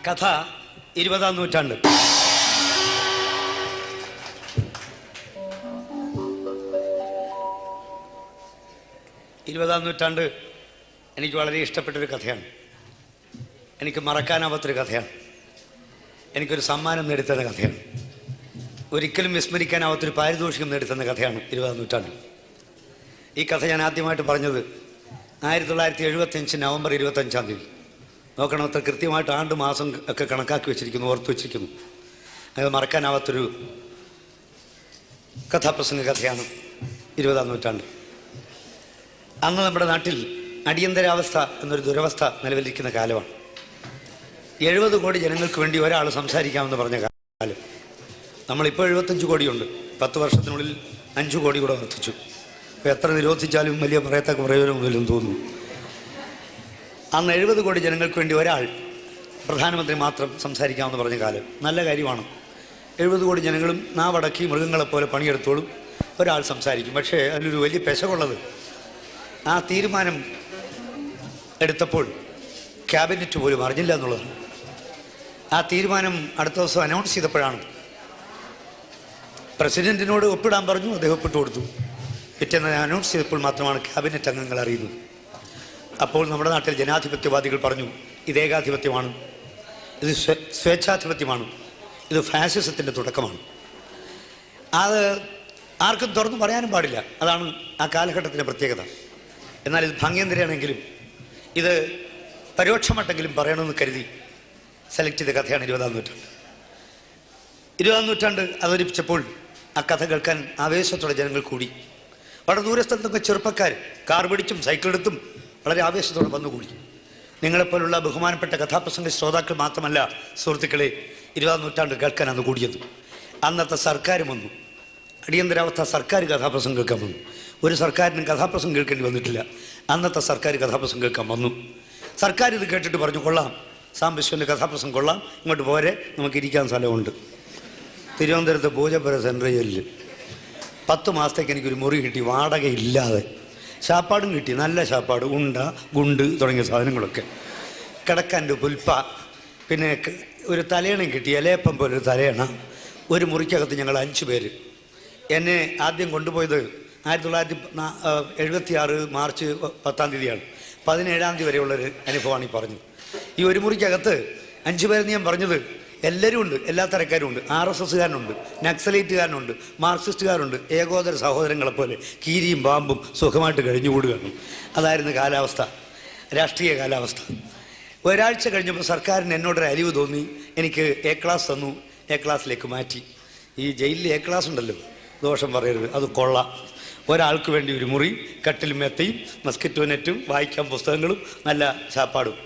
കഥ 20-ാം നൂറ്റാണ്ട്. ഇരുപതാം നൂറ്റാണ്ട് എനിക്ക് വളരെ ഇഷ്ടപ്പെട്ടൊരു കഥയാണ്. എനിക്ക് മറക്കാനാവാത്തൊരു കഥയാണ്. എനിക്കൊരു സമ്മാനം നേടിത്തന്ന കഥയാണ്. ഒരിക്കലും വിസ്മരിക്കാനാവാത്തൊരു പാരിതോഷികം നേടിത്തന്ന കഥയാണ് 20-ാം നൂറ്റാണ്ട്. ഈ കഥ ഞാൻ ആദ്യമായിട്ട് പറഞ്ഞത് 1975 നവംബർ 25-ാം തീയതി. നോക്കണം, അത്ര കൃത്യമായിട്ട് ആണ്ട് മാസം ഒക്കെ കണക്കാക്കി വെച്ചിരിക്കുന്നു, ഓർത്ത് വെച്ചിരിക്കുന്നു. അത് മറക്കാനാവാത്തൊരു കഥാപ്രസംഗ കഥയാണ് 20-ാം നൂറ്റാണ്ട്. അന്ന് നമ്മുടെ നാട്ടിൽ അടിയന്തരാവസ്ഥ എന്നൊരു ദുരവസ്ഥ നിലവിലിരിക്കുന്ന കാലമാണ്. 70 കോടി ജനങ്ങൾക്ക് വേണ്ടി ഒരാൾ സംസാരിക്കാമെന്ന് പറഞ്ഞ കാലം. നമ്മളിപ്പോൾ 75 കോടിയുണ്ട്. 10 വർഷത്തിനുള്ളിൽ 5 കോടി കൂടെ വർദ്ധിച്ചു. അപ്പോൾ എത്ര നിരോധിച്ചാലും വലിയ പറയത്തക്ക പ്രയോജനമൊന്നുമില്ലെന്ന് തോന്നുന്നു. അന്ന് 70 കോടി ജനങ്ങൾക്ക് വേണ്ടി ഒരാൾ, പ്രധാനമന്ത്രി മാത്രം സംസാരിക്കാമെന്ന് പറഞ്ഞ കാലം. നല്ല കാര്യമാണ്. 70 കോടി ജനങ്ങളും നാവടക്കി മൃഗങ്ങളെപ്പോലെ പണിയെടുത്തോളും, ഒരാൾ സംസാരിക്കും. പക്ഷേ അതിലൊരു വലിയ പെശകുള്ളത്, ആ തീരുമാനം എടുത്തപ്പോൾ ക്യാബിനറ്റ് പോലും അറിഞ്ഞില്ല എന്നുള്ളതാണ്. ആ തീരുമാനം അടുത്ത ദിവസം അനൗൺസ് ചെയ്തപ്പോഴാണ്. പ്രസിഡന്റിനോട് ഒപ്പിടാൻ പറഞ്ഞു, അദ്ദേഹം ഒപ്പിട്ട് കൊടുത്തു. പിറ്റേന്ന് അനൗൺസ് ചെയ്തപ്പോൾ മാത്രമാണ് ക്യാബിനറ്റ് അംഗങ്ങൾ അറിയുന്നത്. അപ്പോൾ നമ്മുടെ നാട്ടിൽ ജനാധിപത്യവാദികൾ പറഞ്ഞു, ഇത് ഏകാധിപത്യമാണ്, ഇത് സ്വേച്ഛാധിപത്യമാണ്, ഇത് ഫാസിസത്തിൻ്റെ തുടക്കമാണ്. അത് ആർക്കും തുറന്നു പറയാനും പാടില്ല. അതാണ് ആ കാലഘട്ടത്തിൻ്റെ പ്രത്യേകത. എന്നാൽ ഇത് ഭംഗ്യന്തരയാണെങ്കിലും ഇത് പരോക്ഷമട്ടെങ്കിലും പറയണമെന്ന് കരുതി സെലക്ട് ചെയ്ത കഥയാണ് 20-ാം നൂറ്റാണ്ട്. 20-ാം നൂറ്റാണ്ട് അവതരിപ്പിച്ചപ്പോൾ ആ കഥ കേൾക്കാൻ ആവേശത്തോടെ ജനങ്ങൾ കൂടി. വളരെ ദൂരസ്ഥലത്തൊക്കെ ചെറുപ്പക്കാർ കാർ പിടിച്ചും സൈക്കിളെടുത്തും വളരെ ആവേശത്തോടെ വന്നുകൂടി. നിങ്ങളെപ്പോലുള്ള ബഹുമാനപ്പെട്ട കഥാപ്രസംഗ ശ്രോതാക്കൾ മാത്രമല്ല സുഹൃത്തുക്കളെ, 20-ാം നൂറ്റാണ്ട് കേൾക്കാൻ അന്ന് കൂടിയത്. അന്നത്തെ സർക്കാരും വന്നു. അടിയന്തരാവസ്ഥ സർക്കാർ കഥാപ്രസംഗം കേൾക്കാൻ വന്നു. ഒരു സർക്കാരിനും കഥാപ്രസംഗം കേൾക്കേണ്ടി വന്നിട്ടില്ല. അന്നത്തെ സർക്കാർ കഥാപ്രസംഗം കേൾക്കാൻ വന്നു. സർക്കാർ ഇത് കേട്ടിട്ട് പറഞ്ഞു, കൊള്ളാം, സാം വിശ്വൻ്റെ കഥാപ്രസംഗം കൊള്ളാം, ഇങ്ങോട്ട് പോരെ, നമുക്ക് ഇരിക്കാൻ സ്ഥലമുണ്ട്. തിരുവനന്തപുരത്ത് പൂജപ്പുര സെൻട്രൽ ജയിലിൽ 10 മാസത്തേക്ക് എനിക്കൊരു മുറി കിട്ടി, വാടകയില്ലാതെ. ശാപ്പാടും കിട്ടി, നല്ല ശാപ്പാട്, ഉണ്ട, ഗുണ്ട് തുടങ്ങിയ സാധനങ്ങളൊക്കെ. കിടക്കാൻ്റെ പുൽപ്പ, പിന്നെ ഒരു തലയണം കിട്ടി, ഇലയപ്പം പോലെ ഒരു തലയണ. ഒരു മുറിക്കകത്ത് ഞങ്ങൾ 5 പേര്. എന്നെ ആദ്യം കൊണ്ടുപോയത് 1976 മാർച്ച് 10-ാം തീയതിയാണ്. 17-ാം തീയതി വരെയുള്ളൊരു അനുഭവമാണ് ഈ പറഞ്ഞത്. ഈ ഒരു മുറിക്കകത്ത് 5 പേരെന്ന് ഞാൻ പറഞ്ഞത് എല്ലാവരും ഉണ്ട്, എല്ലാ തരക്കാരും ഉണ്ട്. RSSകാരനുണ്ട്, നക്സലൈറ്റുകാരനുണ്ട്, മാർക്സിസ്റ്റുകാരുണ്ട്. ഏകോദര സഹോദരങ്ങളെപ്പോലെ കീരിയും പാമ്പും സുഖമായിട്ട് കഴിഞ്ഞുകൂടുകയാണ്. അതായിരുന്നു കാലാവസ്ഥ, രാഷ്ട്രീയ കാലാവസ്ഥ. ഒരാഴ്ച കഴിഞ്ഞപ്പോൾ സർക്കാരിന് എന്നോടൊരു അലിവ് തോന്നി. എനിക്ക് A ക്ലാസ് തന്നു, A ക്ലാസ്സിലേക്ക് മാറ്റി. ഈ ജയിലിൽ A ക്ലാസ് ഉണ്ടല്ലോ, ദോഷം പറയരുത്, അത് കൊള്ളാം. ഒരാൾക്ക് വേണ്ടി ഒരു മുറി, കട്ടിലും മെത്തയും മസ്കിറ്റോ നെറ്റും, വായിക്കാൻ പുസ്തകങ്ങളും, നല്ല ശാപ്പാടും.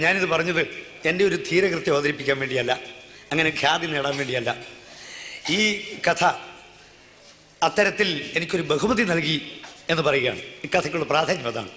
ഞാനിത് പറഞ്ഞത് എൻ്റെ ഒരു ധീരകൃത്യം അവതരിപ്പിക്കാൻ വേണ്ടിയല്ല, അങ്ങനെ ഖ്യാതി നേടാൻ വേണ്ടിയല്ല. ഈ കഥ അത്തരത്തിൽ എനിക്കൊരു ബഹുമതി നൽകി എന്ന് പറയുകയാണ്. ഈ കഥയ്ക്കുള്ള പ്രാധാന്യം അതാണ്.